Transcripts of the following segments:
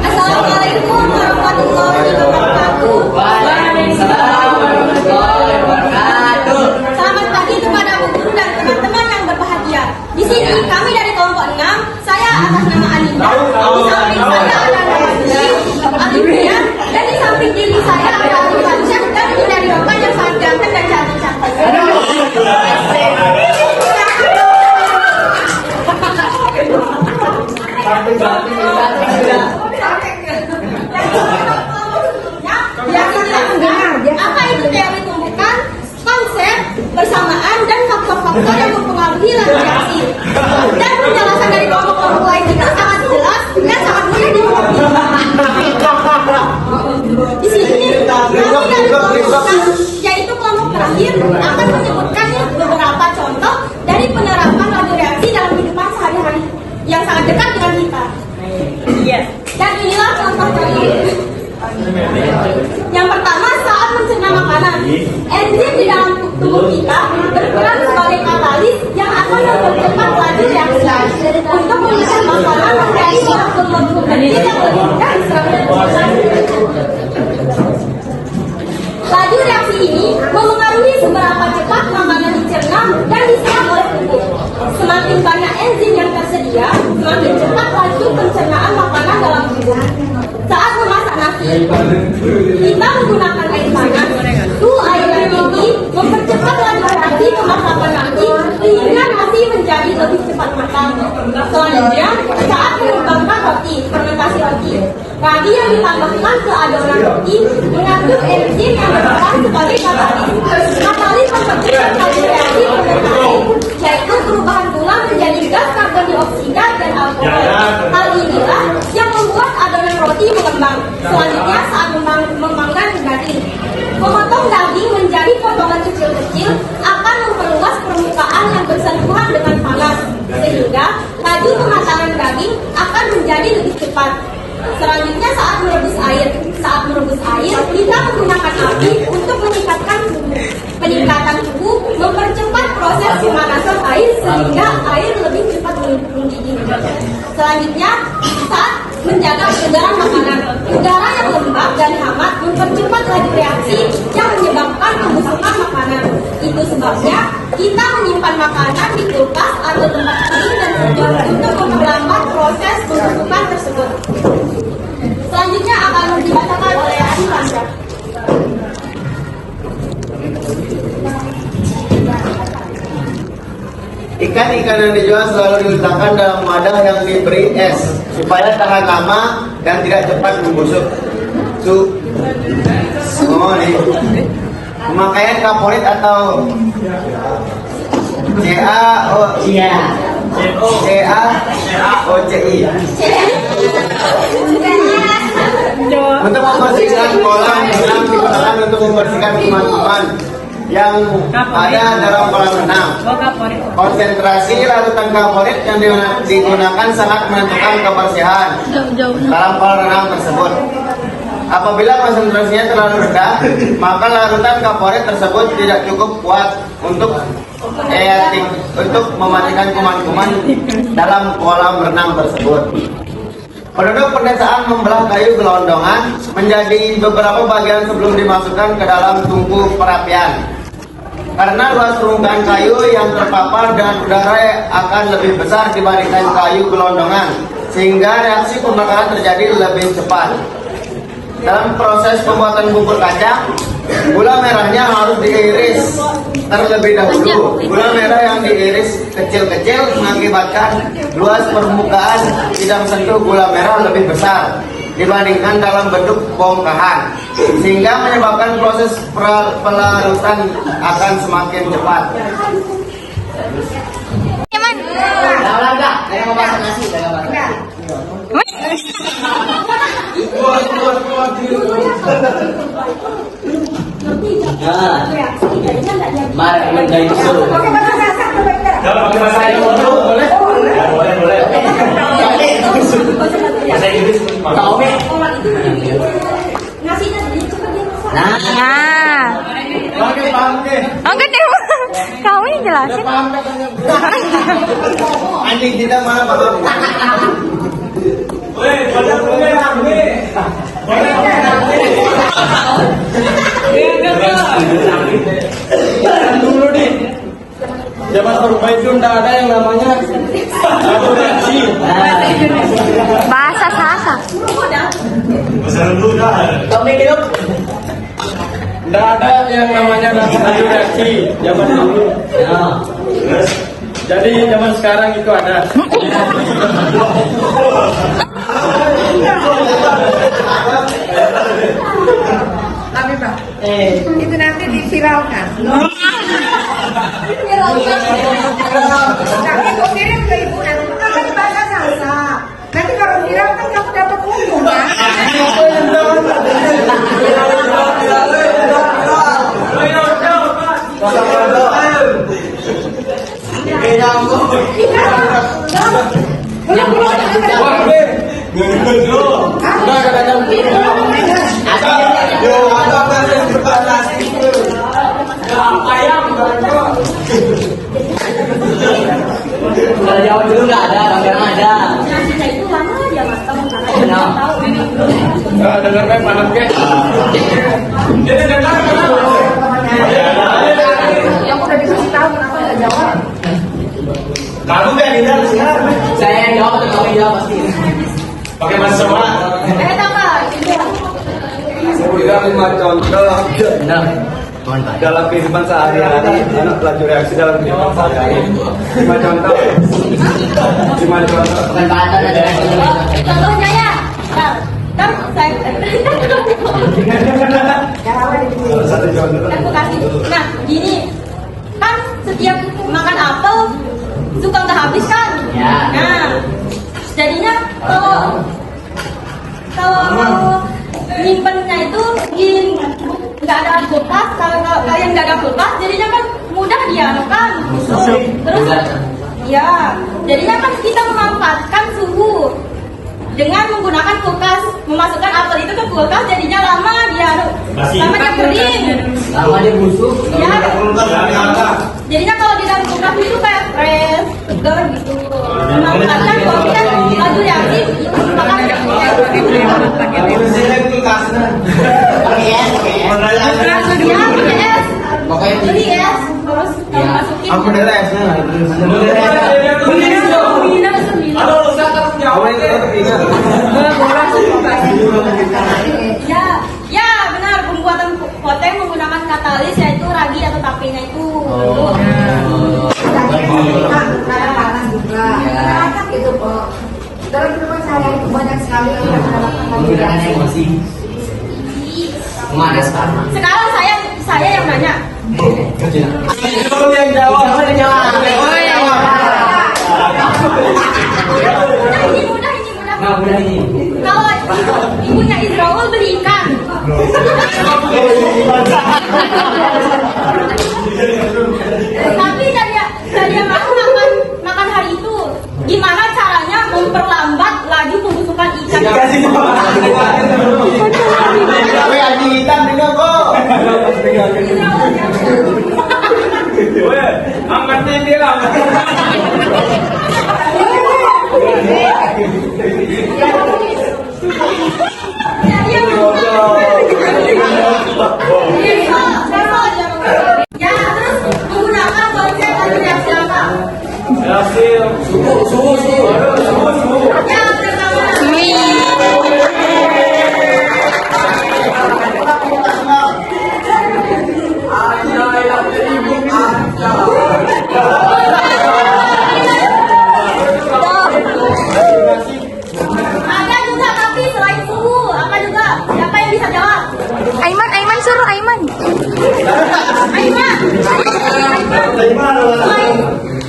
Assalamualaikum warahmatullahi wabarakatuh. Waalaikumsalam warahmatullahi wabarakatuh. Selamat pagi kepada Bu Guru dan teman-teman yang berbahagia. Di sini kami dari kelompok 6, saya atas nama Alinda. Di samping saya ada Alinda dan di samping diri saya ada Alifan dan ini dari Rokan yang sangat ganteng dan cantik-cantik. Apa itu teori tumbukan, konsep, bersamaan, dan faktor-faktor yang mempengaruhi lalu reaksi. Dan penjelasan dari kelompok-kelompok lain itu sangat jelas dan sangat mudah dimengerti. Di sini kami dari kelompok 6, yaitu kelompok terakhir, akan menyebutkan beberapa contoh dari penerapan lalu reaksi dalam kehidupan sehari-hari yang sangat dekat dengan kita. Dan inilah contoh-contoh. Yang pertama, saat mencerna makanan, enzim di dalam tubuh kita berperan sebagai katalis yang akan mempercepat laju reaksi untuk mengubah makanan menjadi molekul-molekul kecil yang lebih mudah diserap tubuh. Laju reaksi ini memengaruhi seberapa cepat makanan dicerna dan diserap oleh tubuh. Semakin banyak enzim yang tersedia, semakin cepat laju pencernaan makanan dalam tubuh. Saat memasak nasi, kita menggunakan air panas. Suhu air yang tinggi mempercepat laju reaksi pemasakan nasi sehingga nasi menjadi lebih cepat matang. Selanjutnya, saat mengembangkan roti, fermentasi roti, ragi yang ditambahkan ke adonan roti mengandung enzim yang berperan sebagai katalis. Katalis mempercepat laju reaksi fermentasi, yaitu perubahan gula menjadi gas karbon dioksida dan alkohol. Hal inilah yang membuat adonan roti mengembang. Selanjutnya, saat memanggang daging, memotong daging menjadi potongan kecil-kecil akan memperluas permukaan yang bersentuhan dengan panas, sehingga laju pematangan daging akan menjadi lebih cepat. Selanjutnya, saat merebus air, kita menggunakan api untuk meningkatkan suhu. Peningkatan suhu mempercepat proses pemanasan air sehingga air lebih cepat mendidih. Selanjutnya, saat menjaga kesegaran makanan, udara yang lembab dan hangat mempercepat laju reaksi yang menyebabkan pembusukan makanan. Itu sebabnya kita menyimpan makanan di kulkas atau tempat kering dan sejuk untuk memperlambat proses pembusukan tersebut. Selanjutnya akan dibacakan oleh Alifan. Ikan-ikan yang dijual selalu diletakkan dalam wadah yang diberi es supaya tahan lama dan tidak cepat membusuk. Pemakaian kaporit atau CaOCI untuk membersihkan kolam renang digunakan untuk membersihkan kuman-kuman yang ada dalam kolam renang. Konsentrasi larutan kaporit yang digunakan sangat menentukan kebersihan dalam kolam renang tersebut. Apabila konsentrasinya terlalu rendah, maka larutan kaporit tersebut tidak cukup kuat untuk mematikan kuman-kuman dalam kolam renang tersebut. Penduduk pedesaan membelah kayu gelondongan menjadi beberapa bagian sebelum dimasukkan ke dalam tungku perapian. Karena luas permukaan kayu yang terpapar dengan udara akan lebih besar dibandingkan kayu gelondongan, sehingga reaksi pembakaran terjadi lebih cepat. Dalam proses pembuatan bubur kacang, gula merahnya harus diiris terlebih dahulu. Gula merah yang diiris kecil-kecil mengakibatkan luas permukaan tidak menyentuh gula merah lebih besar dibandingkan dalam bentuk bongkahan, sehingga menyebabkan proses pelarutan akan semakin cepat. Mari menjadi suruh. Kalau pakai bahasa Inggris boleh? Boleh. Bahasa Inggris tahu nih. Nasinya cepat dia masak. Nah, Oke, paham deh. angkat deh, kawin. jelasin. Anjing tidak mana paham. Dulu nih, zaman Purba itu tidak ada yang namanya adoraji. Bahasa Sasak. Tommy hidup. Tidak ada yang namanya adoraji zaman dulu. Jadi zaman sekarang itu ada. Tapi Pak, itu nanti diviralkan. Nanti aku kirim ke ibu nanti akan bahasa salsa. Nanti kalau viral kan kamu dapat untung kan? Kalau Jawa dulu nggak ada, sekarang ada. Nasinya itu lama aja mas, kamu nggak Kenapa? tahu. Dengar kan panas ke? Yang udah dikasih tahu kenapa nggak jawab? Kamu kan tidak sinar. Saya yang jawab atau kamu jawab pasti. Pakai bahasa Jawa. Tambah. Saya bilang 5 contoh Benar. dalam kehidupan sehari-hari, anak pelajar reaksi dalam kehidupan sehari-hari. 5 contoh. 5 contoh. Bukan kata ada. Contohnya ya, kan saya Satu contoh. aku kasih. Nah, gini, kan setiap makan apel suka nggak habis kan? Ya. Nah, jadinya kalau nyimpennya itu nggak ada kulkas, kalau kalian nggak ada kulkas, jadinya kan mudah dia kan. Terus, ya, jadinya kan kita memanfaatkan suhu dengan menggunakan kulkas, memasukkan apel itu ke kulkas, jadinya lama dia kering. Lama dia busuk. Ya, jadinya kalau di dalam kulkas itu kayak fresh, segar gitu. Memanfaatkan kopi kan laju reaksi itu merupakan ya, beli es, Pokoknya beli es, terus kamu masukin. Aku deres. Ya, benar, pembuatan potek menggunakan katalis yaitu ragi atau tapenya itu. Panas juga. Enak gitu kok. Dalam kehidupan sehari-hari itu banyak sekali yang mendapatkan menggunakan emosi. Mana sekarang? Sekarang saya yang nanya. Itu yang jawab. Mudah, ini mudah. Nah, udah ini. Kalau ibunya Israel beli ikan. Tapi dari makan hari itu, gimana caranya memperlambat lagi pembusukan ikan? Tapi anjing hitam juga kok. Angkat ini lah. Ya, terus menggunakan konsep tadi reaksi apa? Reaksi suhu. Ya, pertama. Ada juga, tapi selain suhu, apa juga? Siapa yang bisa jawab? Aiman suruh Aiman. Aiman.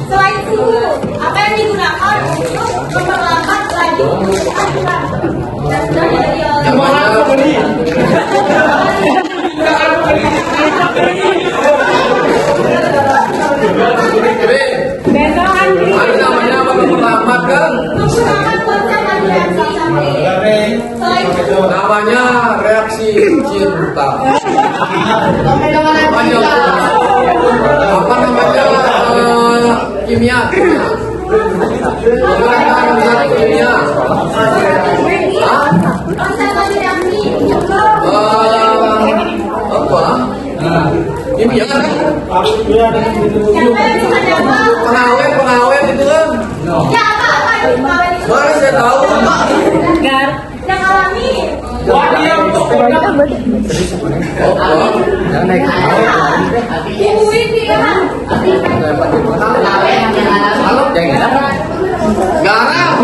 Selain suhu, apa yang digunakan untuk memperlambat laju pembusukan ikan? Dan sudah dari menggunakan konsep tadi reaksi sampai. Selain suhu. Namanya reaksi cinta. Apa namanya? kimia. Pelajaran kimia. Hah? Konsep baju reaksi. Apa? Kimia kan? Siapa yang bisa jawab? Pengawet itu kan? Ya apa itu pengawet itu? Mana saya tahu? Yang alami. Ibu ini kan. Garam.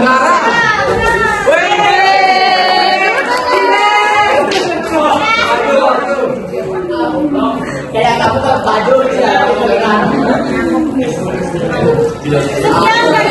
Kayak kamu kan baju. Sekian